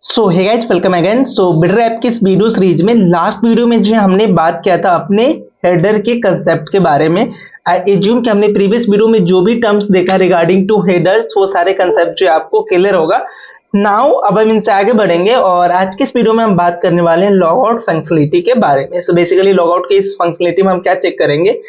सो hey guys, welcome again. सो builder app की इस video series में लास्ट वीडियो में जो हमने बात किया था अपने हेडर के कंसेप्ट के बारे में। आई एज्यूम कि हमने प्रीवियस वीडियो में जो भी टर्म्स देखा रिगार्डिंग टू हेडर्स वो सारे कंसेप्ट जो आपको क्लियर होगा। नाउ अब हम इनसे आगे बढ़ेंगे और आज की इस वीडियो में हम बात करने वाले हैं लॉग आउट फंक्शनलिटी के बारे में। सो बेसिकली लॉग आउट की इस फंक्शनलिटी में हम क्या चेक करेंगे।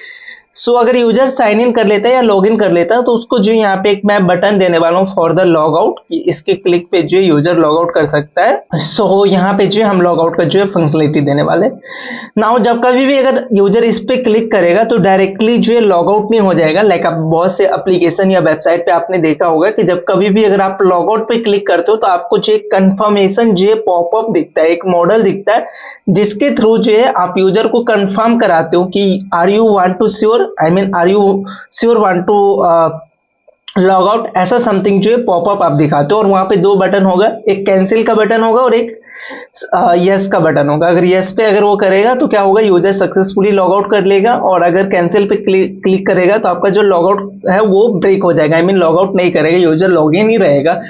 अगर यूजर साइन इन कर लेता है या लॉग इन कर लेता है तो उसको जो यहाँ पे एक मैं बटन देने वाला हूँ फॉर द लॉग आउट, इसके क्लिक पे जो यूजर लॉग आउट कर सकता है। यहाँ पे जो हम लॉग आउट का जो है फंक्शनलिटी देने वाले। नाउ जब कभी भी अगर यूजर इस पे क्लिक करेगा तो डायरेक्टली जो है लॉग आउट नहीं हो जाएगा। लाइक आप बहुत से एप्लीकेशन या वेबसाइट पे आपने देखा होगा कि जब कभी भी अगर आप लॉग आउट पे क्लिक करते हो तो आपको जो एक कंफर्मेशन जो है पॉपअप दिखता है, एक मॉडल दिखता है जिसके थ्रू जो है आप यूजर को कंफर्म कराते हो कि are you want to sure, I mean are you sure want to log out, ऐसा समथिंग जो है पॉपअप आप दिखाते हो। और वहां पे दो बटन होगा, एक कैंसिल का बटन होगा और एक यस का बटन होगा। अगर यस पे अगर वो करेगा तो क्या होगा, यूजर सक्सेसफुली लॉग आउट कर लेगा, और अगर कैंसिल पे क्लिक करेगा तो आपका जो लॉग आउट है वो ब्रेक हो जाएगा, आई मीन लॉग आउट नहीं करेगा, यूजर लॉग इन ही रहेगा।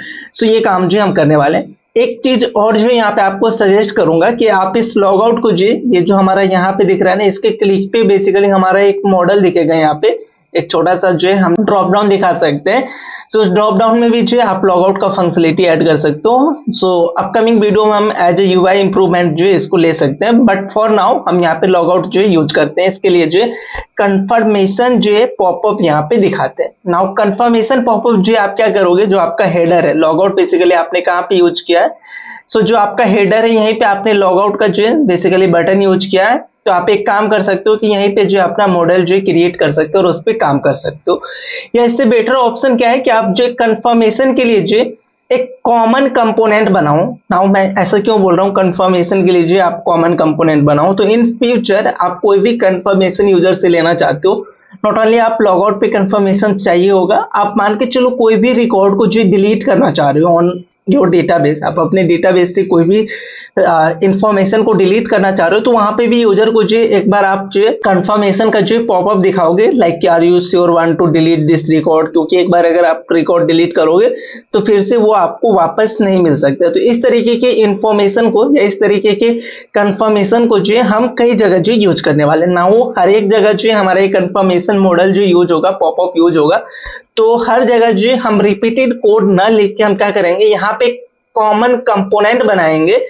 ये काम जो हम करने वाले हैं। एक चीज और जो यहाँ पे आपको सजेस्ट करूंगा कि आप इस लॉग आउट को जो ये जो हमारा यहाँ पे दिख रहा है ना, इसके क्लिक पे बेसिकली हमारा एक मॉडल दिखेगा। यहाँ पे एक छोटा सा जो है हम ड्रॉप डाउन दिखा सकते हैं। उस ड्रॉप डाउन में भी जो है आप लॉग आउट का फंक्शनलिटी ऐड कर सकते हो। अपकमिंग वीडियो में हम एज ए यूआई इंप्रूवमेंट जो है इसको ले सकते हैं, बट फॉर नाउ हम यहाँ पे लॉग आउट जो है यूज करते हैं। इसके लिए जो है कंफर्मेशन जो है पॉपअप यहाँ पे दिखाते हैं। नाउ कंफर्मेशन पॉपअप जो है आप क्या करोगे, जो आपका हेडर है, लॉग आउट बेसिकली आपने कहाँ पे यूज किया है। जो आपका हेडर है यहीं पे आपने लॉग आउट का जो है बेसिकली बटन यूज किया है, तो आप एक काम कर सकते हो कि यहीं पे जो अपना मॉडल जो क्रिएट कर सकते हो और उस पर काम कर सकते हो। या इससे बेटर ऑप्शन क्या है कि आप जो कंफर्मेशन के लिए जो एक कॉमन कंपोनेंट बनाओ। नाउ मैं ऐसा क्यों बोल रहा हूँ, कंफर्मेशन के लिए जो आप कॉमन कंपोनेंट बनाओ तो इन फ्यूचर आप कोई भी कंफर्मेशन यूजर से लेना चाहते हो, नॉट ओनली आप लॉग आउट पे कंफर्मेशन चाहिए होगा, आप मान के चलो कोई भी रिकॉर्ड को जो डिलीट करना चाह रहे हो ऑन योर डेटाबेस, आप अपने डेटाबेस से कोई भी इंफॉर्मेशन को डिलीट करना चाह रहे हो तो वहां पे भी यूजर को जो एक बार आप जो कंफर्मेशन का जो पॉपअप दिखाओगे, like are you sure want to delete this record, क्योंकि एक बार अगर आप रिकॉर्ड डिलीट करोगे तो फिर से वो आपको वापस नहीं मिल सकता। तो इस तरीके के इंफॉर्मेशन को या इस तरीके के कंफर्मेशन को जो हम कई जगह जो यूज करने वाले ना, वो हर एक जगह जो हमारा कंफर्मेशन मॉडल जो यूज होगा, पॉपअप यूज होगा, तो हर जगह जो हम रिपीटेड कोड ना लिख के हम क्या करेंगे, यहाँ पे कॉमन कंपोनेंट बनाएंगे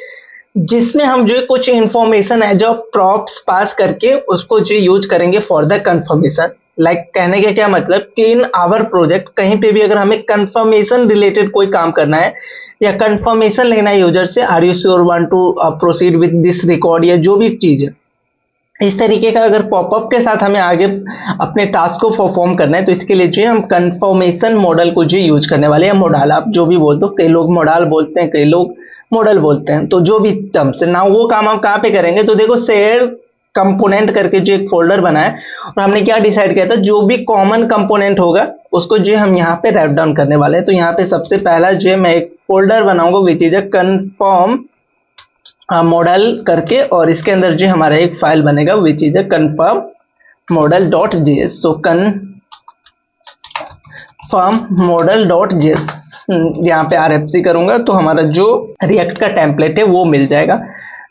जिसमें हम जो कुछ इंफॉर्मेशन है जो प्रॉप्स पास करके उसको जो यूज करेंगे फॉर द कंफर्मेशन। लाइक कहने का क्या मतलब कि इन आवर प्रोजेक्ट कहीं पे भी अगर हमें कंफर्मेशन रिलेटेड कोई काम करना है या कंफर्मेशन लेना है यूजर से, are you sure want to proceed with this record या जो भी चीज है, इस तरीके का अगर पॉपअप के साथ हमें आगे अपने टास्क को परफॉर्म करना है तो इसके लिए जो हम कंफर्मेशन मॉडल को जो यूज करने वाले हैं, मॉडल आप जो भी बोलते हो, कई लोग मॉडल बोलते हैं, कई लोग मॉडल बोलते हैं, तो जो भी टर्म से ना वो काम हम कहाँ पे करेंगे। तो देखो शेयर कंपोनेंट करके जो एक फोल्डर बना है और हमने क्या डिसाइड किया था, जो भी कॉमन कंपोनेंट होगा उसको जो हम यहाँ पे रैप डाउन करने वाले हैं। तो यहाँ पे सबसे पहला जो है मैं एक फोल्डर बनाऊंगा which is a confirm model करके, और इसके अंदर जो हमारा एक फाइल बनेगा which is a confirm model dot JS. So confirm model dot JS यहाँ पे RFC करूंगा तो हमारा जो रिएक्ट का टेम्पलेट है वो मिल जाएगा।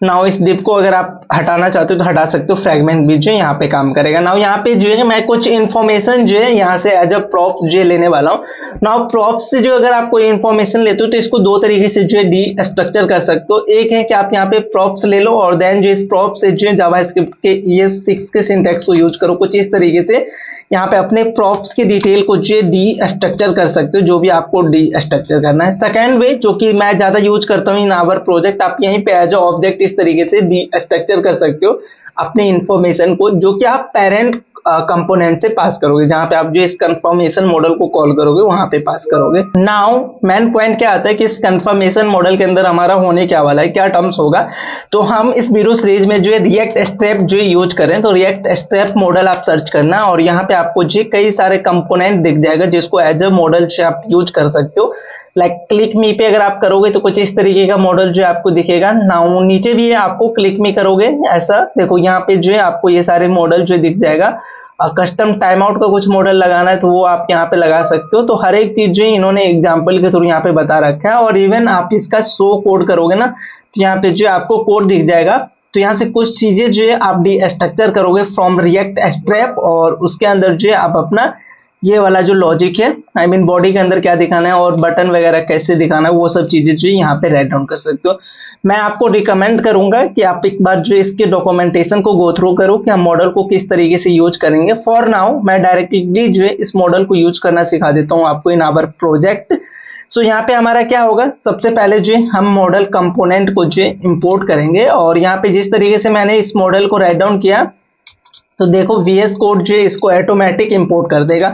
नाउ इस डिप को अगर आप हटाना चाहते हो तो हटा सकते हो, फ्रैगमेंट भी जो यहाँ पे काम करेगा। नाउ यहाँ पे जो है मैं कुछ इन्फॉर्मेशन जो है यहाँ से एज अ प्रॉप जो लेने वाला हूँ। नाउ प्रॉप से जो अगर आप कोई इन्फॉर्मेशन लेते हो तो इसको दो तरीके से जो है डी स्ट्रक्चर कर सकते हो। एक है कि आप यहाँ पे प्रॉप्स ले लो और देन जो इस प्रॉप से जो जावास्क्रिप्ट के ES6 के सिंटैक्स को यूज करो, कुछ इस तरीके से यहाँ पे अपने प्रॉप्स की डिटेल को जो डी स्ट्रक्चर कर सकते हो, जो भी आपको डी स्ट्रक्चर करना है। सेकेंड वे जो कि मैं ज्यादा यूज करता हूँ इन आवर प्रोजेक्ट, आप यहीं पे एज ऑब्जेक्ट इस तरीके से डी स्ट्रक्चर कर सकते हो अपने इंफॉर्मेशन को, जो कि आप पेरेंट कंपोनेंट से पास करोगे, जहां पे आप जो इस कंफर्मेशन मॉडल को कॉल करोगे वहां पे पास करोगे। नाउ मेन पॉइंट क्या आता है कि इस कंफर्मेशन मॉडल के अंदर हमारा होने क्या वाला है, क्या टर्म्स होगा। तो हम इस वीडियो सीरीज में जो है रिएक्ट स्ट्रैप जो यूज करें, तो रिएक्ट स्ट्रैप मॉडल आप सर्च करना और यहाँ पे आपको जो कई सारे कंपोनेंट दिख जाएगा जिसको एज अ मॉडल से आप यूज कर सकते हो। लाइक क्लिक मी पे अगर आप करोगे तो कुछ इस तरीके का मॉडल जो आपको दिखेगा। नाउ नीचे भी है, आपको क्लिक मी करोगे ऐसा देखो यहाँ पे जो है आपको ये सारे मॉडल जो दिख जाएगा। कस्टम टाइम आउट का कुछ मॉडल लगाना है तो वो आप यहाँ पे लगा सकते हो। तो हर एक चीज जो है इन्होंने एग्जाम्पल के थ्रू यहाँ पे बता रखा है। और इवन आप इसका शो कोड करोगे ना तो यहाँ पे जो आपको कोड दिख जाएगा। तो यहाँ से कुछ चीजें जो है आप स्ट्रक्चर करोगे फ्रॉम रिएक्ट स्ट्रैप, और उसके अंदर जो है आप अपना ये वाला जो लॉजिक है, आई मीन बॉडी के अंदर क्या दिखाना है और बटन वगैरह कैसे दिखाना है, वो सब चीजें जो यहाँ पे राइट डाउन कर सकते हो। मैं आपको रिकमेंड करूंगा कि आप एक बार जो इसके डॉक्यूमेंटेशन को गो थ्रू करो कि हम मॉडल को किस तरीके से यूज करेंगे। फॉर नाउ मैं डायरेक्टली जो है इस मॉडल को यूज करना सिखा देता हूँ आपको इन आवर प्रोजेक्ट। सो यहाँ पे हमारा क्या होगा, सबसे पहले जो है हम मॉडल कंपोनेंट को जो है इंपोर्ट करेंगे। और यहाँ पे जिस तरीके से मैंने इस मॉडल को राइट डाउन किया तो देखो VS कोड जो है इसको ऑटोमेटिक इंपोर्ट कर देगा।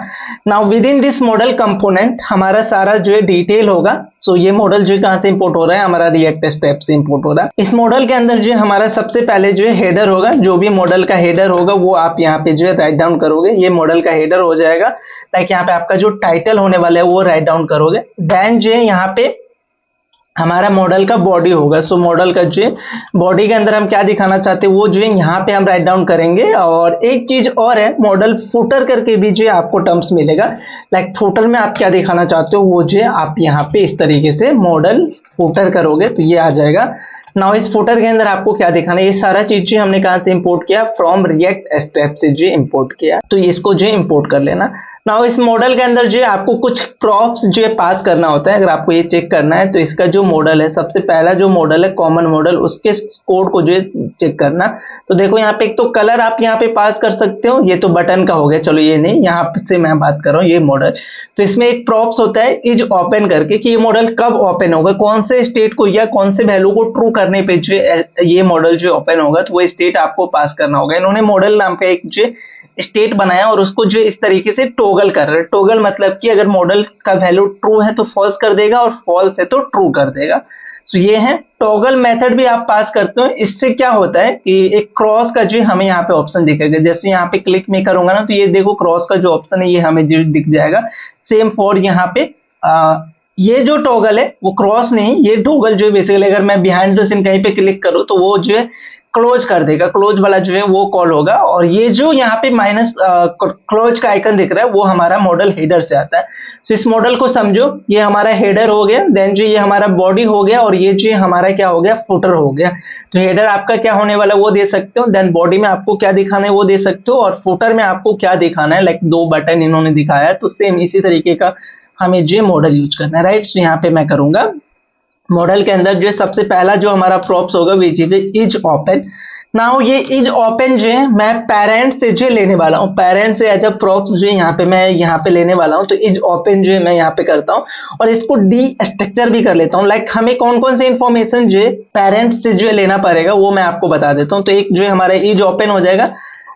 Now with in this model component हमारा सारा जो है डिटेल होगा। सो ये मॉडल जो है कहाँ से इंपोर्ट हो रहा है, हमारा रिएक्ट स्टेप से इंपोर्ट हो रहा है। इस मॉडल के अंदर जो है हमारा सबसे पहले जो है हेडर होगा, जो भी मॉडल का हेडर होगा वो आप यहाँ पे जो है राइट डाउन करोगे, ये मॉडल का हेडर हो जाएगा। लाइक यहाँ पे आपका जो टाइटल होने वाला है वो राइट डाउन करोगे। देन जो है यहाँ पे हमारा मॉडल का बॉडी होगा। सो मॉडल का जो बॉडी के अंदर हम क्या दिखाना चाहते हैं वो जो है यहाँ पे हम राइट डाउन करेंगे। और एक चीज और है, मॉडल फुटर करके भी जो आपको टर्म्स मिलेगा। लाइक फुटर में आप क्या दिखाना चाहते हो वो जो आप यहाँ पे इस तरीके से मॉडल फुटर करोगे तो ये आ जाएगा। नाउ इस फुटर के अंदर आपको क्या दिखाना है, ये सारा चीज जो हमने कहां से इंपोर्ट किया, फ्रॉम रिएक्ट स्टेप से जो इंपोर्ट किया, तो इसको जो इंपोर्ट कर लेना। नाउ इस मॉडल के अंदर जो आपको कुछ प्रॉप्स जो पास करना होता है। अगर आपको ये चेक करना है तो इसका जो मॉडल है, सबसे पहला जो मॉडल है कॉमन मॉडल, उसके कोड को जो चेक करना। तो देखो यहाँ पे एक तो कलर आप यहाँ पे पास कर सकते हो, ये तो बटन का हो गया, चलो ये नहीं, यहाँ से मैं बात कर रहा हूँ ये मॉडल। तो इसमें एक प्रॉप्स होता है इज ओपन करके, कि ये मॉडल कब ओपन होगा, कौन से स्टेट को या कौन से वैल्यू को ट्रू करने पे जो ये मॉडल जो ओपन होगा, तो वो स्टेट आपको पास करना होगा। इन्होंने मॉडल नाम का एक जो स्टेट बनाया और उसको जो इस तरीके से टॉगल कर रहे हैं। टॉगल मतलब कि अगर मॉडल का वैल्यू ट्रू है तो फॉल्स कर देगा और फॉल्स है तो ट्रू कर देगा। सो ये है टॉगल मेथड भी आप पास करते हो। इससे क्या होता है कि एक क्रॉस का जो हमें यहाँ पे ऑप्शन दिखेगा, जैसे यहाँ पे क्लिक में करूंगा ना तो ये देखो क्रॉस का जो ऑप्शन है ये हमें जो दिख जाएगा। सेम फॉर यहाँ पे ये जो टॉगल है वो क्रॉस नहीं, ये टॉगल जो है बेसिकली अगर मैं बिहाइंड द सीन कहीं पे क्लिक करूं तो वो जो है क्लोज कर देगा, क्लोज वाला जो है वो कॉल होगा। और ये जो यहाँ पे माइनस क्लोज का आइकन दिख रहा है वो हमारा मॉडल हेडर से आता है। तो इस मॉडल को समझो, ये हमारा हेडर हो गया, देन जो ये हमारा बॉडी हो गया, और ये जो हमारा क्या हो गया, फुटर हो गया। तो हेडर आपका क्या होने वाला वो दे सकते हो, देन बॉडी में आपको क्या दिखाना है वो दे सकते हो, और फुटर में आपको क्या दिखाना है, लाइक 2 बटन इन्होंने दिखाया है। तो सेम इसी तरीके का हमें जो मॉडल यूज करना है, राइट। तो यहाँ पे मैं करूंगा मॉडल के अंदर जो सबसे पहला जो हमारा प्रॉप्स होगा वो चीज इज ओपन। नाउ ये इज ओपन जो है मैं पेरेंट से जो लेने वाला हूँ, पेरेंट से एज अ प्रॉप्स जो यहाँ पे मैं यहाँ पे लेने वाला हूँ। तो इज ओपन जो है मैं यहाँ पे करता हूँ और इसको डी स्ट्रक्चर भी कर लेता हूँ। लाइक हमें कौन कौन से इंफॉर्मेशन जो है पेरेंट से जो लेना पड़ेगा वो मैं आपको बता देता हूँ। तो एक जो है हमारा इज ओपन हो जाएगा,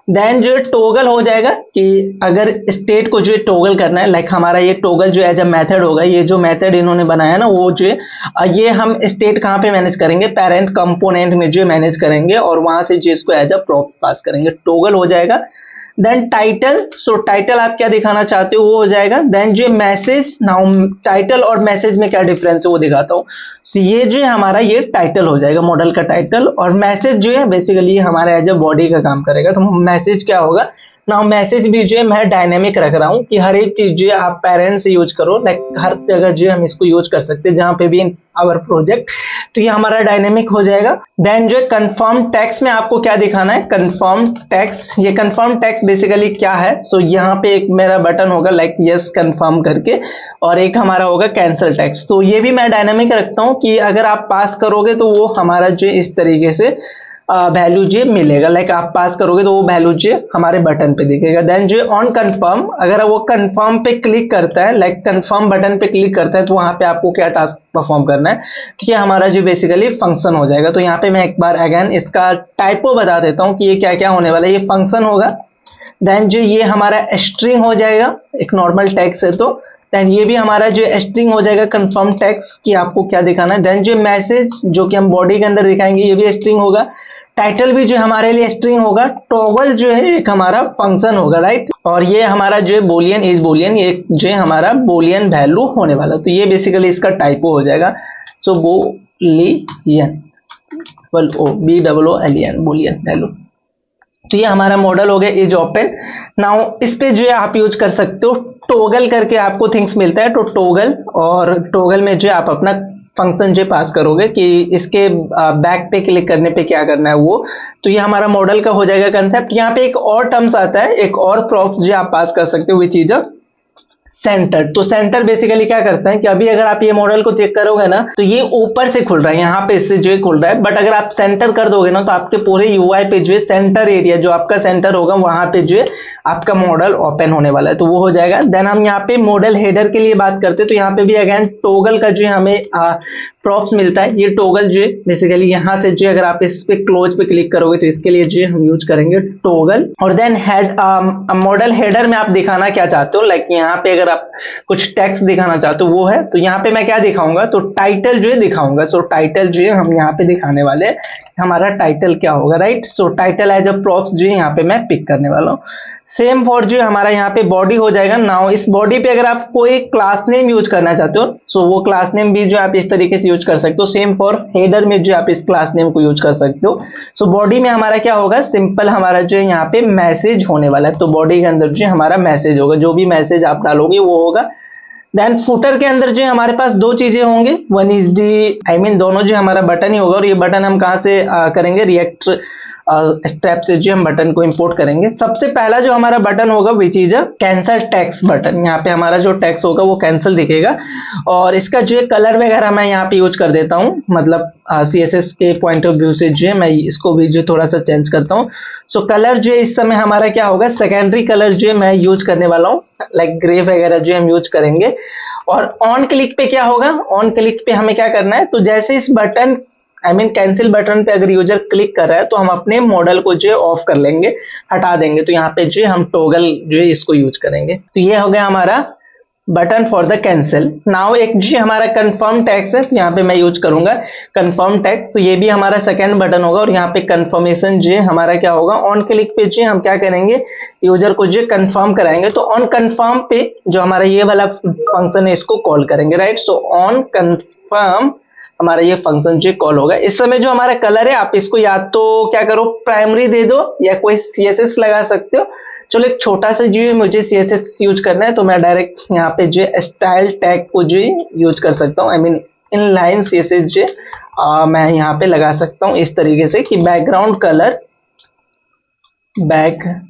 देन जो है टोगल हो जाएगा कि अगर स्टेट को जो है टोगल करना है, लाइक हमारा ये टोगल जो एज अ मेथड होगा, ये जो मेथड इन्होंने बनाया ना वो जो है ये हम स्टेट कहाँ पे मैनेज करेंगे, पेरेंट कंपोनेंट में जो मैनेज करेंगे और वहां से जो इसको एज अ प्रॉप पास करेंगे, टोगल हो जाएगा। देन टाइटल, सो टाइटल आप क्या दिखाना चाहते हो वो हो जाएगा। देन जो मैसेज, नाउ टाइटल और मैसेज में क्या डिफरेंस है वो दिखाता हूँ। so ये जो है हमारा ये टाइटल हो जाएगा, मॉडल का टाइटल, और मैसेज जो है बेसिकली हमारा एज अ बॉडी का काम करेगा। तो मैसेज क्या होगा, नाउ मैसेज भी जो है मैं डायनेमिक रख रहा हूँ कि हर एक चीज जो है आप पेरेंट्स से यूज करो, लाइक हर जगह जो है हम इसको यूज कर सकते हैं जहां पे भी इन आवर प्रोजेक्ट। तो ये हमारा डायनेमिक हो जाएगा। देन जो है कंफर्म टेक्स्ट में आपको क्या दिखाना है, कंफर्म टेक्स्ट। ये कंफर्म टेक्स्ट बेसिकली क्या है, सो यहाँ पे एक मेरा बटन होगा लाइक यस कंफर्म करके, और एक हमारा होगा कैंसिल टेक्स्ट। तो ये भी मैं डायनेमिक रखता हूँ कि अगर आप पास करोगे तो वो हमारा जो इस तरीके से वैल्यू जो मिलेगा, लाइक आप पास करोगे तो वो वैल्यू जो हमारे बटन पे दिखेगा। देन जो ऑन कंफर्म, अगर वो कंफर्म पे क्लिक करता है, लाइक कंफर्म बटन पे क्लिक करता है, तो वहां पे आपको क्या टास्क परफॉर्म करना है, ठीक है, हमारा जो बेसिकली फंक्शन हो जाएगा। तो यहाँ पे मैं एक बार अगेन इसका टाइपो बता देता हूँ कि ये क्या क्या होने वाला है। ये फंक्शन होगा, देन जो ये हमारा स्ट्रिंग हो जाएगा, एक नॉर्मल टेक्स्ट है तो देन ये भी हमारा जो स्ट्रिंग हो जाएगा कंफर्म टेक्स्ट की आपको क्या दिखाना है। देन जो मैसेज जो कि हम बॉडी के अंदर दिखाएंगे ये भी स्ट्रिंग होगा। टाइटल भी जो हमारे लिए स्ट्रिंग होगा। टॉगल जो है एक हमारा फंक्शन होगा, राइट। और ये हमारा जो है बोलियन इज बोलियन, ये जो है हमारा बोलियन वैल्यू होने वाला। तो ये बेसिकली इसका टाइपो हो जाएगा। So Boolean, O B double O L N, Boolean value, तो ये हमारा मॉडल हो गया इज ओपन। नाउ इस पे जो है आप यूज कर सकते हो टॉगल करके, आपको थिंग्स मिलता है तो टॉगल, और टॉगल में जो आप अपना फंक्शन जो पास करोगे कि इसके बैक पे क्लिक करने पे क्या करना है वो। तो ये हमारा मॉडल का हो जाएगा कंसेप्ट। यहाँ पे एक और टर्म्स आता है, एक और प्रॉप्स जो आप पास कर सकते हो, विच इज अ सेंटर। तो सेंटर बेसिकली क्या करता है कि अभी अगर आप ये मॉडल को चेक करोगे ना तो ये ऊपर से खुल रहा है, यहाँ पे इससे जो है खुल रहा है, बट अगर आप सेंटर कर दोगे ना तो आपके पूरे यूआई पे जो है सेंटर एरिया जो आपका सेंटर होगा वहां पे जो है आपका मॉडल ओपन होने वाला है, तो वो हो जाएगा। देन हम यहाँ पे मॉडल हेडर के लिए बात करते हैं, तो यहाँ पे भी अगेन टॉगल का जो है हमें प्रॉप्स मिलता है। ये टॉगल जो है बेसिकली यहाँ से जो अगर आप इस पे क्लोज पे क्लिक करोगे तो इसके लिए जो हम यूज करेंगे टॉगल। और देन हेड मॉडल हेडर में आप दिखाना क्या चाहते हो, लाइक यहाँ पे अगर आप कुछ टेक्स्ट दिखाना चाहते हो वो है, तो यहाँ पे मैं क्या दिखाऊंगा, तो टाइटल जो है दिखाऊंगा। सो टाइटल जो है हम यहाँ पे दिखाने वाले हैं, हमारा टाइटल क्या होगा, right. So title as a props जो है यहाँ पे मैं पिक करने वाला हूँ। सेम फॉर जो हमारा यहाँ पे बॉडी हो जाएगा। नाउ इस बॉडी पे अगर आप कोई क्लास नेम यूज करना चाहते हो सो वो क्लास नेम भी जो आप इस तरीके से यूज कर सकते हो। सेम फॉर हेडर में जो आप इस क्लास नेम को यूज कर सकते हो। सो बॉडी में हमारा क्या होगा, सिंपल हमारा जो है यहाँ पे मैसेज होने वाला है, तो बॉडी के अंदर जो हमारा मैसेज होगा, जो भी मैसेज आप डालोगे वो होगा। देन फुटर के अंदर जो हमारे पास दो चीजें होंगे, वन इज दी दोनों जो हमारा बटन ही होगा, और ये बटन हम कहाँ से करेंगे, रिएक्ट स्टेप से जो हम बटन को इंपोर्ट करेंगे। सबसे पहला जो हमारा बटन होगा which is a cancel text button, यहाँ पे हमारा जो टेक्स्ट होगा वो कैंसिल दिखेगा, और इसका जो है कलर वगैरह मैं यहाँ पे यूज कर देता हूँ, मतलब CSS के पॉइंट ऑफ व्यू से जो है मैं इसको भी जो थोड़ा सा चेंज करता हूँ। सो कलर जो है इस समय हमारा क्या होगा, सेकेंडरी कलर जो है मैं यूज करने वाला हूँ, लाइक ग्रे वगैरह जो हम यूज करेंगे। और ऑन क्लिक पे क्या होगा, ऑन क्लिक पे हमें क्या करना है, तो जैसे इस बटन कैंसिल बटन पे अगर यूजर क्लिक कर रहा है तो हम अपने मॉडल को जो है ऑफ कर लेंगे, हटा देंगे, तो यहाँ पे जो हम टॉगल जो है इसको यूज करेंगे। तो ये हो गया हमारा button for the cancel. Now एक जो हमारा कंफर्म टेक्स्ट है, तो यहाँ पे मैं यूज करूंगा कंफर्म टेक्स्ट, तो ये भी हमारा सेकंड बटन होगा, और यहाँ पे कंफर्मेशन जो हमारा क्या होगा, ऑन क्लिक पे जो हम क्या करेंगे, यूजर को जो कंफर्म कराएंगे, तो ऑन कंफर्म पे जो हमारा ये वाला फंक्शन है इसको कॉल करेंगे, राइट। सो ऑन कंफर्म हमारा ये फंक्शन जो कॉल होगा। इस समय जो हमारा कलर है आप इसको या तो क्या करो, प्राइमरी दे दो या कोई CSS लगा सकते हो। चलो एक छोटा सा जो मुझे CSS यूज करना है, तो मैं डायरेक्ट यहाँ पे जो स्टाइल टैग को जो यूज कर सकता हूँ, इनलाइन CSS जो मैं यहाँ पे लगा सकता हूँ इस तरीके से कि बैकग्राउंड कलर, बैकग्राउंड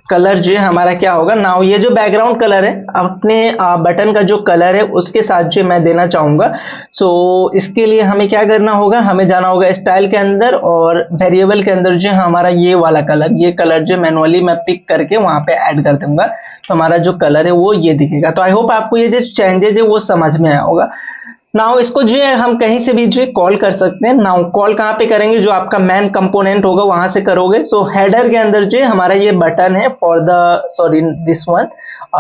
कलर जो हमारा क्या होगा। नाउ ये जो बैकग्राउंड कलर है अपने बटन का जो कलर है उसके साथ जो मैं देना चाहूंगा। सो इसके लिए हमें क्या करना होगा, हमें जाना होगा स्टाइल के अंदर, और वेरिएबल के अंदर जो हमारा ये वाला कलर, ये कलर जो मैनुअली मैं पिक करके वहां पे ऐड कर दूंगा, तो हमारा जो कलर है वो ये दिखेगा। तो आई होप आपको ये जो चेंजेस है वो समझ में आया होगा। नाउ इसको जो है हम कहीं से भी जो कॉल कर सकते हैं। नाउ कॉल कहाँ पे करेंगे, जो आपका मेन कंपोनेंट होगा वहां से करोगे। सो हेडर के अंदर जो हमारा ये बटन है for the this one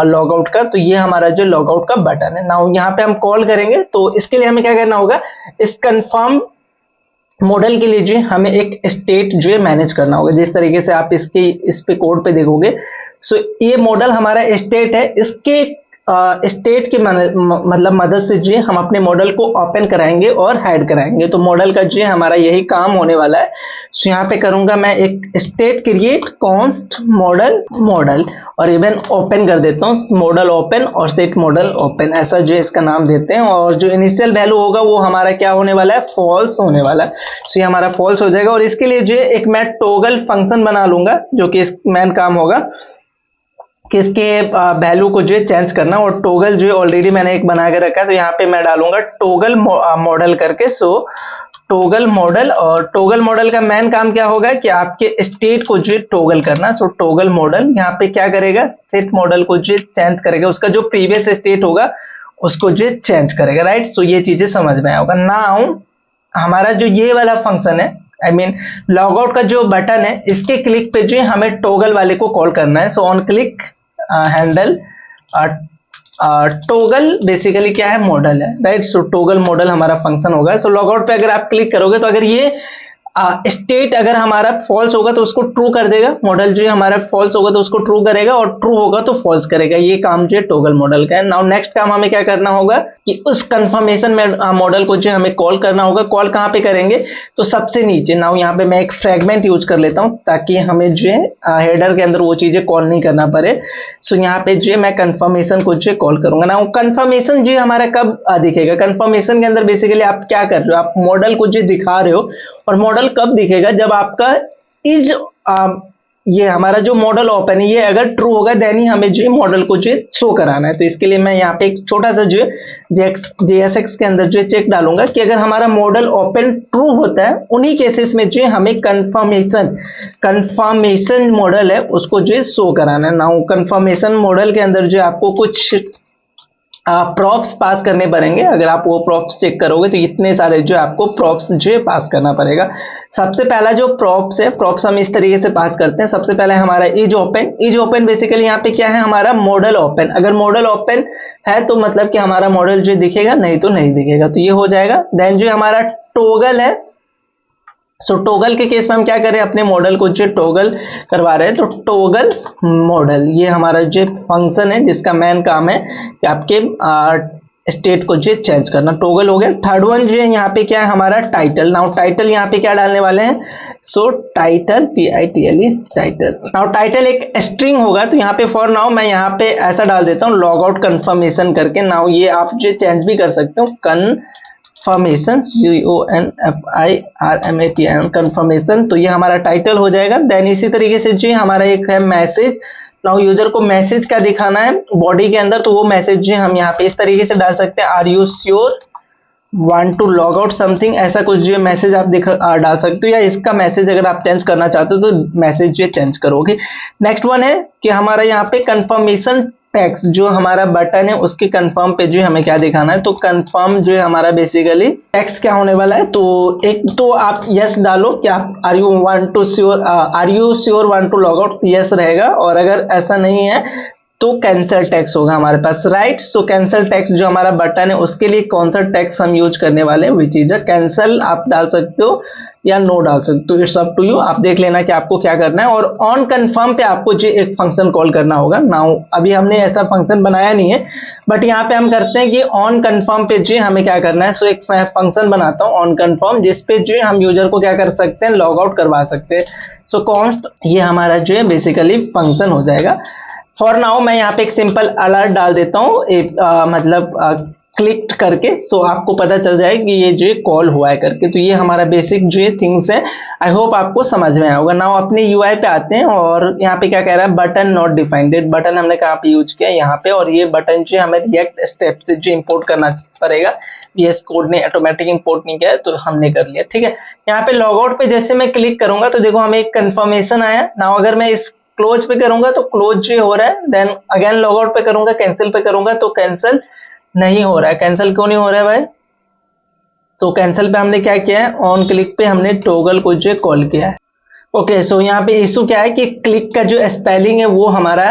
log out का, तो ये हमारा जो लॉग आउट का बटन है। नाउ यहाँ पे हम कॉल करेंगे, तो इसके लिए हमें क्या करना होगा, इस कंफर्म मॉडल के लिए जो हमें एक स्टेट जो है मैनेज करना होगा। जिस तरीके से आप इस पे कोड पे देखोगे, सो ये मॉडल हमारा स्टेट है, इसके स्टेट की मतलब मदद से जो हम अपने मॉडल को ओपन कराएंगे और हाइड कराएंगे। तो मॉडल का जो हमारा यही काम होने वाला है। सो यहाँ पे करूंगा मैं एक स्टेट क्रिएट कॉन्स्ट मॉडल और इवन ओपन कर देता हूँ, मॉडल ओपन और सेट मॉडल ओपन, ऐसा जो इसका नाम देते हैं। और जो इनिशियल वैल्यू होगा वो हमारा क्या होने वाला है, फॉल्स होने वाला है। सो ये हमारा फॉल्स हो जाएगा। और इसके लिए जो एक मैं टॉगल फंक्शन बना लूंगा, जो कि इस मेन काम होगा किसके वैल्यू को जो चेंज करना। और टॉगल जो ऑलरेडी मैंने एक बना के रखा है, तो यहाँ पे मैं डालूंगा टॉगल मॉडल करके। सो टॉगल मॉडल, और टॉगल मॉडल का मेन काम क्या होगा कि आपके स्टेट को जो टॉगल करना। सो टॉगल मॉडल यहाँ पे क्या करेगा, सेट मॉडल को जो चेंज करेगा, उसका जो प्रीवियस स्टेट होगा उसको जो चेंज करेगा, राइट। सो ये चीजें समझ में आएगा। नाउ हमारा जो ये वाला फंक्शन है, लॉग आउट का जो बटन है, इसके क्लिक पे जो हमें टॉगल वाले को कॉल करना है। So on click handle toggle basically क्या है, मॉडल है, राइट। सो टॉगल मॉडल हमारा फंक्शन होगा। सो लॉग आउट पे अगर आप क्लिक करोगे, तो अगर ये स्टेट अगर हमारा फॉल्स होगा तो उसको ट्रू कर देगा, मॉडल जो है हमारा फॉल्स होगा तो उसको ट्रू करेगा, और ट्रू होगा तो फॉल्स करेगा। ये काम जो है टॉगल मॉडल का है। नाउ नेक्स्ट काम हमें क्या करना होगा कि उस कंफर्मेशन में मॉडल को जो हमें कॉल करना होगा। कॉल कहाँ पे करेंगे, तो सबसे नीचे। नाउ यहाँ पे मैं एक फ्रेगमेंट यूज कर लेता हूँ ताकि हमें जो है हेडर के अंदर वो चीजें कॉल नहीं करना पड़े। सो यहाँ पे जो है मैं कंफर्मेशन को जो कॉल करूंगा। नाउ कंफर्मेशन जो हमारा कब दिखेगा, कंफर्मेशन के अंदर बेसिकली आप क्या कर रहे हो, आप मॉडल को जो दिखा रहे हो, और मॉडल कब दिखेगा, जब आपका इज ये हमारा जो मॉडल ओपन है ये अगर ट्रू होगा देन ही हमें जो मॉडल को जो शो कराना है। तो इसके लिए मैं यहाँ पे एक छोटा सा जो JSX के अंदर जो चेक डालूंगा कि अगर हमारा मॉडल ओपन ट्रू होता है, उन्हीं केसेस में जो हमें कंफर्मेशन मॉडल है उसको जो शो कराना है। नाउ कंफर्मेशन मॉडल के अंदर जो आपको कुछ प्रॉप्स पास करने पड़ेंगे। अगर आप वो प्रॉप्स चेक करोगे तो इतने सारे जो आपको प्रॉप्स जो है पास करना पड़ेगा। सबसे पहला जो प्रॉप्स है, प्रॉप्स हम इस तरीके से पास करते हैं। सबसे पहले हमारा इज ओपन बेसिकली यहाँ पे क्या है, हमारा मॉडल ओपन। अगर मॉडल ओपन है तो मतलब कि हमारा मॉडल जो दिखेगा, नहीं तो नहीं दिखेगा, तो ये हो जाएगा। देन जो हमारा टॉगल है, सो टॉगल के केस में हम क्या कर रहे हैं, अपने मॉडल को जो टॉगल करवा रहे हैं। तो टॉगल मॉडल ये हमारा जो फंक्शन है जिसका मेन काम है कि आपके स्टेट को जो चेंज करना। टॉगल हो गया। थर्ड वन जो है यहाँ पे क्या है, हमारा टाइटल। नाउ टाइटल यहाँ पे क्या डालने वाले हैं, सो title TITLE title. Now title एक स्ट्रिंग होगा, तो यहाँ पे फॉर नाउ मैं यहाँ पे ऐसा डाल देता हूँ लॉग आउट कन्फर्मेशन करके। नाउ ये आप जो चेंज भी कर सकते हो, कंफर्मेशन CONFIRMATION कंफर्मेशन। तो ये हमारा टाइटल हो जाएगा। देन इसी तरीके से जो हमारा एक है मैसेज। नाउ यूजर को मैसेज क्या दिखाना है बॉडी के अंदर, तो वो मैसेज जो हम यहाँ पे इस तरीके से डाल सकते हैं, are you sure want to log out something, ऐसा कुछ जो मैसेज आप डाल सकते हो, या इसका मैसेज अगर आप चेंज करना चाहते हो तो मैसेज जो चेंज करोगे। नेक्स्ट वन है कि हमारा यहाँ पे कंफर्मेशन टेक्स्ट, जो हमारा बटन है उसके कंफर्म पे जो हमें क्या दिखाना है, तो कंफर्म जो है हमारा बेसिकली टेक्स्ट क्या होने वाला है। तो एक तो आप यस डालो कि आप are you sure want to log out, yes रहेगा। और अगर ऐसा नहीं है तो कैंसल टेक्स्ट होगा हमारे पास, राइट। सो कैंसल टेक्स्ट जो हमारा बटन है उसके लिए कौन सा टेक्स्ट हम यूज करने वाले हैं, विच इज कैंसल आप डाल सकते हो या नो डाल सकते हो, इट्स अप टू यू। आप देख लेना कि आपको क्या करना है। और ऑन कंफर्म पे आपको जो एक फंक्शन कॉल करना होगा। नाउ अभी हमने ऐसा फंक्शन बनाया नहीं है, बट यहाँ पे हम करते हैं कि ऑन कंफर्म पे जो हमें क्या करना है, सो एक फंक्शन बनाता हूँ ऑन कंफर्म, जिसपे जो हम यूजर को क्या कर सकते हैं, लॉग आउट करवा सकते हैं। सो कॉन्स्ट ये हमारा जो है बेसिकली फंक्शन हो जाएगा। फॉर नाउ मैं यहाँ पे एक सिंपल अलर्ट डाल देता हूँ, मतलब क्लिक करके, सो आपको पता चल जाए कि ये जो कॉल हुआ है करके। तो ये हमारा बेसिक जो थिंग्स है, आई होप आपको समझ में आया होगा। नाउ अपने UI पे आते हैं, और यहाँ पे क्या कह रहा है, बटन नॉट डिफाइंड। बटन हमने कहाँ पे यूज किया, यहाँ पे। और ये बटन जो हमें रिएक्ट स्टेप से जो इंपोर्ट करना पड़ेगा, VS कोड ने ऑटोमेटिक इंपोर्ट नहीं किया है, तो हमने कर लिया, ठीक है। यहाँ पे लॉग आउट पे जैसे मैं क्लिक करूंगा तो देखो हमें एक कंफर्मेशन आया। नाउ अगर मैं इस क्लोज पे करूंगा तो क्लोज जो हो रहा है, देन अगेन लॉग आउट पे करूंगा, कैंसिल पे करूंगा तो कैंसिल नहीं हो रहा है। कैंसिल क्यों नहीं हो रहा है भाई, तो कैंसिल पे हमने क्या किया है, ऑन क्लिक पे हमने टॉगल को जो कॉल किया है। ओके, सो यहाँ पे इशू क्या है कि क्लिक का जो स्पेलिंग है वो हमारा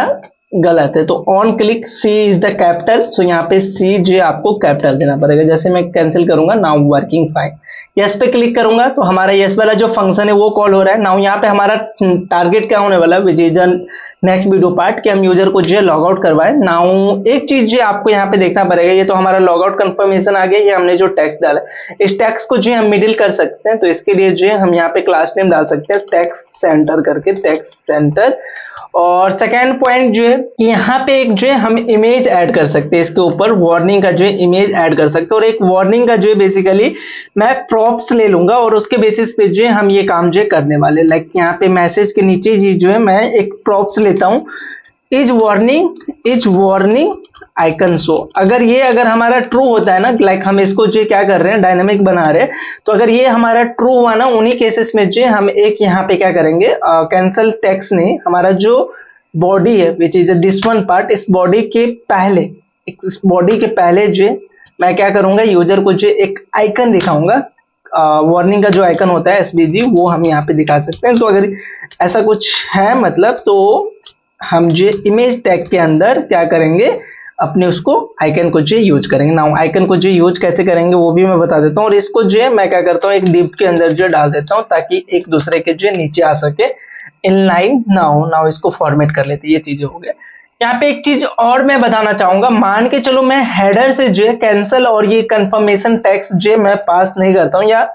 गलत है। तो on click C is the capital, so यहाँ पे C जो आपको कैपिटल देना पड़ेगा। जैसे मैं कैंसिल करूंगा, नाउ वर्किंग फाइन। यस पे क्लिक करूंगा तो हमारा यस वाला जो फंक्शन है वो कॉल हो रहा है। नाउ यहाँ पे हमारा टारगेट क्या होने वाला है, which is next video part, कि हम यूजर को जो लॉग आउट करवाए। नाउ एक चीज जो आपको यहाँ पे देखना पड़ेगा, ये तो हमारा लॉग आउट कंफर्मेशन आ गया, ये हमने जो टेक्स्ट डाला है, इस टेक्स्ट को जो हम मिडिल कर सकते हैं। तो इसके लिए जो हम यहाँ पे क्लास नेम डाल सकते हैं टेक्स्ट सेंटर करके, टेक्स्ट सेंटर। और सेकेंड पॉइंट जो है कि यहाँ पे एक जो है हम इमेज ऐड कर सकते हैं, इसके ऊपर वार्निंग का जो है इमेज ऐड कर सकते हैं। और एक वार्निंग का जो है बेसिकली मैं प्रॉप्स ले लूंगा और उसके बेसिस पे जो है हम ये काम जो है करने वाले। लाइक यहाँ पे मैसेज के नीचे ही जो है मैं एक प्रॉप्स लेता हूँ, इज वार्निंग आइकन शो। अगर हमारा ट्रू होता है ना, लाइक हम इसको जो क्या कर रहे हैं, डायनामिक बना रहे हैं, तो अगर ये हमारा ट्रू हुआ ना, उन्हीं केसेस में जो हम एक यहाँ पे क्या करेंगे, कैंसल टेक्स्ट नहीं, हमारा जो बॉडी है which is this one part, इस बॉडी के पहले जो मैं क्या करूंगा, यूजर को जो एक आइकन दिखाऊंगा, वार्निंग का जो आइकन होता है SVG, वो हम यहाँ पे दिखा सकते हैं। तो अगर ऐसा कुछ है मतलब, तो हम जो इमेज टैग के अंदर क्या करेंगे, अपने उसको आइकन को जो यूज करेंगे। नाउ आइकन को जो यूज कैसे करेंगे वो भी मैं बता देता हूँ, और इसको जो है मैं क्या करता हूँ एक डिप के अंदर जो डाल देता हूँ ताकि एक दूसरे के जो नीचे आ सके इनलाइन। नाउ इसको फॉर्मेट कर लेते हैं, ये चीजें हो गया। यहाँ पे एक चीज और मैं बताना चाहूंगा, मान के चलो मैं हेडर से जो है कैंसल और ये कंफर्मेशन टेक्स्ट जो मैं पास नहीं करता हूँ, या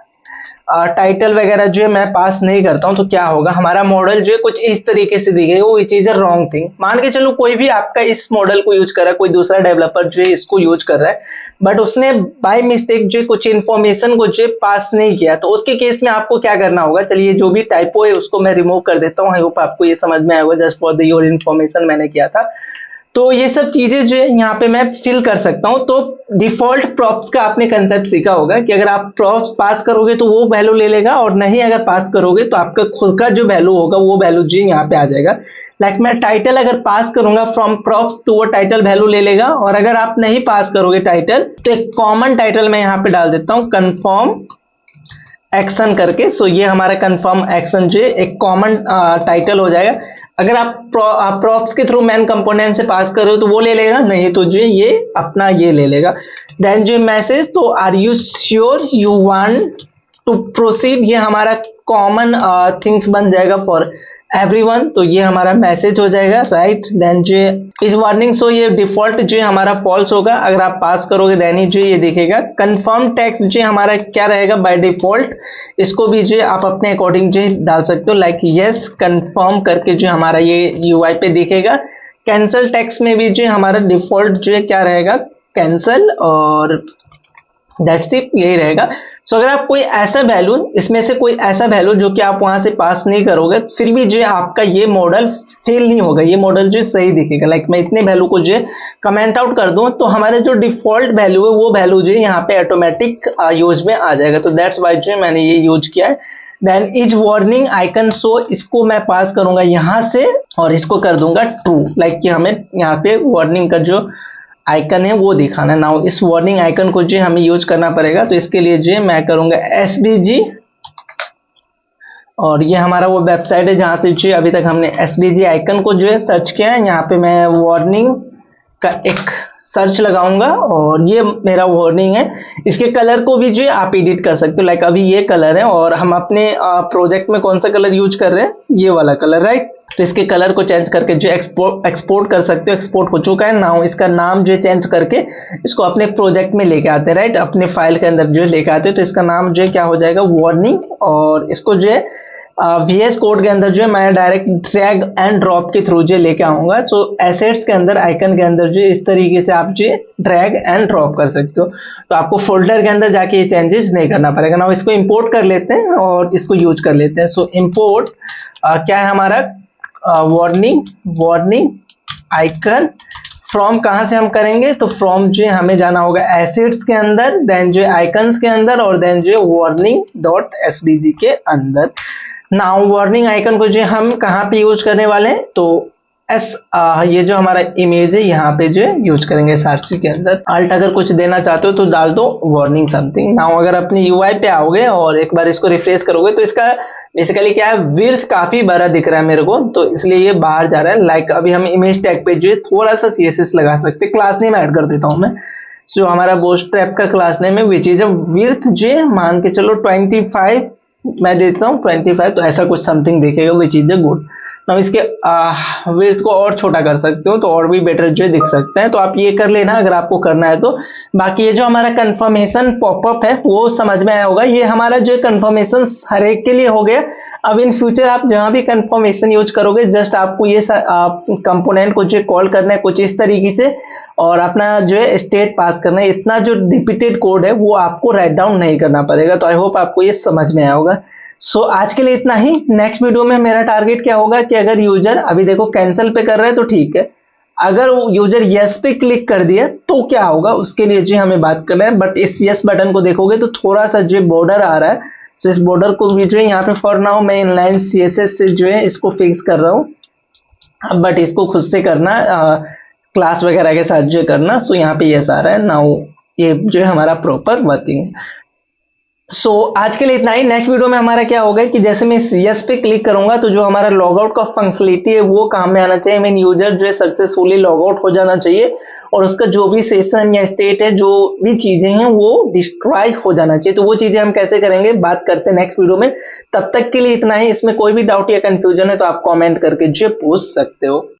टाइटल वगैरह जो है मैं पास नहीं करता हूं, तो क्या होगा, हमारा मॉडल जो है कुछ इस तरीके से दिखेगा, वो चीज है रॉन्ग थिंग। मान के चलो कोई भी आपका इस मॉडल को यूज कर रहा है, कोई दूसरा डेवलपर जो है इसको यूज कर रहा है, बट उसने बाय मिस्टेक जो कुछ इन्फॉर्मेशन को जो पास नहीं किया, तो उसके केस में आपको क्या करना होगा, चलिए जो भी टाइपो है उसको मैं रिमूव कर देता हूँ। आई होप आपको ये समझ में आएगा, just for the your information मैंने किया था। तो ये सब चीजें जो है यहाँ पे मैं फिल कर सकता हूँ। तो डिफॉल्ट प्रॉप्स का आपने कंसेप्ट सीखा होगा कि अगर आप प्रॉप्स पास करोगे तो वो वैल्यू ले लेगा, और नहीं अगर पास करोगे तो आपका खुद का जो वैल्यू होगा वो वैल्यू जो यहाँ पे आ जाएगा। लाइक मैं टाइटल अगर पास करूंगा फ्रॉम प्रॉप्स तो वो टाइटल वैल्यू ले लेगा, और अगर आप नहीं पास करोगे टाइटल तो एक कॉमन टाइटल मैं यहाँ पे डाल देता हूँ कन्फर्म एक्शन करके। सो ये हमारा कन्फर्म एक्शन जो एक कॉमन टाइटल हो जाएगा। अगर आप प्रॉप्स के थ्रू मेन कंपोनेंट से पास कर रहे हो तो वो ले लेगा, नहीं तो जो ये अपना ये ले लेगा। देन जो मैसेज, तो are you sure you want to proceed, ये हमारा कॉमन थिंग्स बन जाएगा फॉर एवरीवन, तो ये हमारा मैसेज हो जाएगा, राइट। देन जो इस वार्निंग, सो ये डिफॉल्ट जो हमारा फॉल्स होगा, अगर आप पास करोगे देन ही जो ये दिखेगा। कंफर्म टेक्स्ट जो हमारा क्या रहेगा बाय डिफॉल्ट, इसको भी जो आप अपने अकॉर्डिंग जो डाल सकते हो, लाइक यस कंफर्म करके जो हमारा ये यूआई पे दिखेगा। कैंसल टेक्स्ट में भी जो हमारा डिफॉल्ट जो है क्या रहेगा, कैंसल, और दैट्स इट, यही रहेगा। सो अगर आप कोई ऐसा वैल्यू, इसमें से कोई ऐसा वैल्यू जो कि आप वहां से पास नहीं करोगे, फिर भी जो आपका ये मॉडल फेल नहीं होगा, ये मॉडल जो सही दिखेगा। लाइक मैं इतने वैल्यू को जो कमेंट आउट कर दूं तो हमारे जो डिफॉल्ट वैल्यू है वो वैल्यू जो यहाँ पे ऑटोमेटिक यूज में आ जाएगा। तो दैट्स वाई जो मैंने ये यूज किया है। देन इज वार्निंग आइकन, सो इसको मैं पास करूंगा यहां से और इसको कर दूंगा ट्रू, लाइक कि हमें यहाँ पे वार्निंग का जो आइकन है वो दिखाना है। नाउ इस वार्निंग आइकन को जो हमें यूज करना पड़ेगा, तो इसके लिए जो मैं करूंगा एसबीजी, और ये हमारा वो वेबसाइट है जहां से जो अभी तक हमने एसबीजी आइकन को जो है सर्च किया है। यहाँ पे मैं वार्निंग का एक सर्च लगाऊंगा और ये मेरा वार्निंग है। इसके कलर को भी जो है आप एडिट कर सकते हो, लाइक अभी ये कलर है और हम अपने प्रोजेक्ट में कौन सा कलर यूज कर रहे हैं, ये वाला कलर, राइट। तो इसके कलर को चेंज करके जो एक्सपोर्ट कर सकते हो, एक्सपोर्ट हो चुका है। नाउ इसका नाम जो चेंज करके इसको अपने प्रोजेक्ट में लेके आते हैं, राइट, अपने फाइल के अंदर जो लेके आते हैं। तो इसका नाम जो है क्या हो जाएगा, वार्निंग, और इसको जो है VS कोड के अंदर जो है मैं डायरेक्ट ड्रैग एंड ड्रॉप के थ्रू जो लेके आऊंगा। सो एसेट्स के अंदर, आइकन के अंदर जो इस तरीके से आप जो ड्रैग एंड ड्रॉप कर सकते हो, तो आपको फोल्डर के अंदर जाके ये चेंजेस नहीं करना पड़ेगा। ना इसको इंपोर्ट कर लेते हैं और इसको यूज कर लेते हैं। सो इंपोर्ट क्या है हमारा, वार्निंग आइकन, फ्रॉम कहां से हम करेंगे, तो फ्रॉम जो हमें जाना होगा एसेट्स के अंदर, देन जो आइकन्स के अंदर, और देन जो वार्निंग डॉट एसबीजी के अंदर। नाउ वार्निंग आइकन को जो हम कहाँ पे यूज करने वाले हैं, तो ये जो हमारा इमेज है यहाँ पे जो यूज करेंगे एसआरसी के अंदर। अल्ट अगर कुछ देना चाहते हो तो डाल दो वार्निंग समथिंग। नाउ अगर अपने यूआई पे आओगे और एक बार इसको रिफ्रेश करोगे तो इसका बेसिकली क्या है, विड्थ काफी बड़ा दिख रहा है मेरे को, तो इसलिए ये बाहर जा रहा है। लाइक अभी हम इमेज टैग पे जो है थोड़ा सा सीएसएस लगा सकते हैं। क्लास नेम ऐड कर देता हूँ मैं, सो हमारा बूटस्ट्रैप का क्लास नेम है विच इज विड्थ जो मान के चलो 25 मैं देता हूँ 25, तो ऐसा कुछ समथिंग दिखेगा विच इज गुड। तो इसके विड्थ को और छोटा कर सकते हो तो और भी बेटर जो दिख सकते हैं, तो आप ये कर लेना अगर आपको करना है तो। बाकी ये जो हमारा कंफर्मेशन पॉपअप है वो समझ में आया होगा, ये हमारा जो कंफर्मेशन हर एक के लिए हो गया। अब इन फ्यूचर आप जहां भी कंफर्मेशन यूज करोगे, जस्ट आपको ये कंपोनेंट को जो कॉल करना है कुछ इस तरीके से, और अपना जो है स्टेट पास करना है। इतना जो रिपीटेड कोड है वो आपको राइट डाउन नहीं करना पड़ेगा। तो आई होप आपको ये समझ में आया होगा। सो आज के लिए इतना ही। नेक्स्ट वीडियो में मेरा टारगेट क्या होगा कि अगर यूजर अभी देखो कैंसिल पे कर रहा है तो ठीक है, अगर यूजर यस पे क्लिक कर दिया तो क्या होगा, उसके लिए जो हमें बात करना है। बट इस यस बटन को देखोगे तो थोड़ा सा जो बॉर्डर आ रहा है, तो इस बॉर्डर को भी जो है यहाँ पे फॉर नाउ मैं इनलाइन सीएसएस से जो है इसको फिक्स कर रहा हूँ। बट इसको खुद से करना, क्लास वगैरह के साथ जो करना। सो यहाँ पे यस आ रहा है। नाउ ये जो है हमारा प्रॉपर वर्किंग है। सो आज के लिए इतना ही। नेक्स्ट वीडियो में हमारा क्या होगा कि जैसे मैं यस पे क्लिक करूंगा तो जो हमारा लॉग आउट का फंक्शनलिटी है वो काम में आना चाहिए। मीन यूजर जो है सक्सेसफुली लॉग आउट हो जाना चाहिए, और उसका जो भी सेशन या स्टेट है, जो भी चीजें हैं वो डिस्ट्रॉय हो जाना चाहिए। तो वो चीजें हम कैसे करेंगे, बात करते हैं नेक्स्ट वीडियो में। तब तक के लिए इतना ही। इसमें कोई भी डाउट या कंफ्यूजन है तो आप कमेंट करके जो पूछ सकते हो।